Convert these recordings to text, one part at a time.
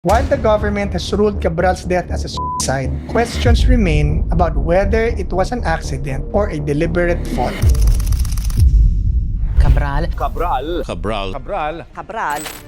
While the government has ruled Cabral's death as a suicide, questions remain about whether it was an accident or a deliberate fault. Cabral.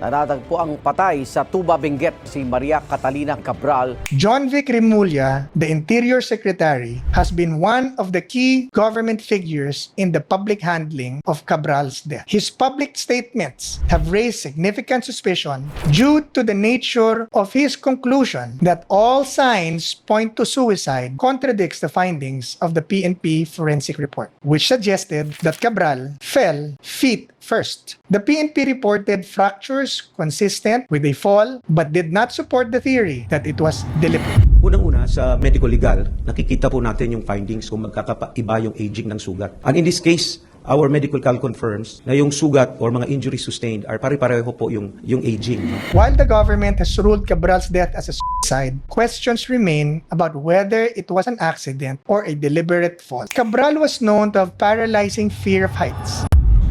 Natatagpo ang patay sa Tuba, Benguet si Maria Catalina Cabral. John Vic Remulla, the Interior Secretary, has been one of the key government figures in the public handling of Cabral's death. His public statements have raised significant suspicion due to the nature of his conclusion that all signs point to suicide contradicts the findings of the PNP forensic report, which suggested that Cabral fell feet first. The PNP reported fractures consistent with a fall but did not support the theory that it was deliberate. Unang-una, sa medical legal, nakikita po natin yung findings kung magkakaiba yung aging ng sugat. And in this case, our medical cal confirms na yung sugat or mga injuries sustained are pare-pareho po yung aging. While the government has ruled Cabral's death as a suicide, questions remain about whether it was an accident or a deliberate fall. Cabral was known to have paralyzing fear of heights,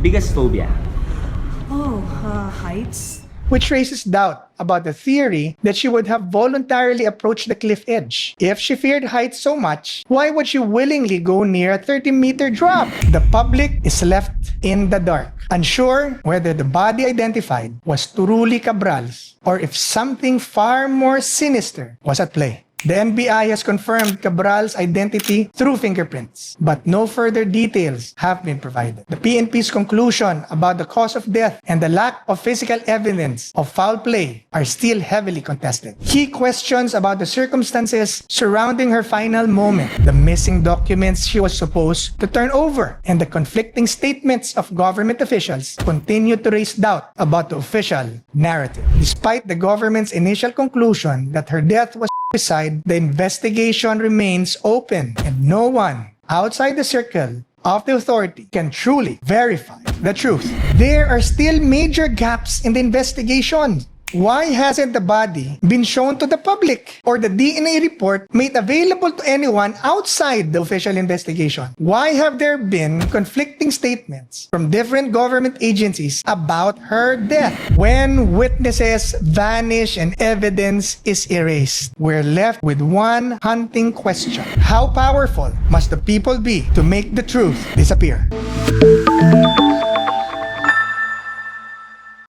Biggest phobia. Heights? which raises doubt about the theory that she would have voluntarily approached the cliff edge. If she feared heights so much, why would she willingly go near a 30-meter drop? The public is left in the dark, unsure whether the body identified was truly Cabral's or if something far more sinister was at play. The NBI has confirmed Cabral's identity through fingerprints, but no further details have been provided. The PNP's conclusion about the cause of death and the lack of physical evidence of foul play are still heavily contested. Key questions about the circumstances surrounding her final moment, the missing documents she was supposed to turn over, and the conflicting statements of government officials continue to raise doubt about the official narrative. Despite the government's initial conclusion that her death was suicide, the investigation remains open and no one outside the circle of the authority can truly verify the truth. There are still major gaps in the investigation. Why hasn't the body been shown to the public or the DNA report made available to anyone outside the official investigation? Why have there been conflicting statements from different government agencies about her death? When witnesses vanish and evidence is erased, we're left with one haunting question. How powerful must the people be to make the truth disappear?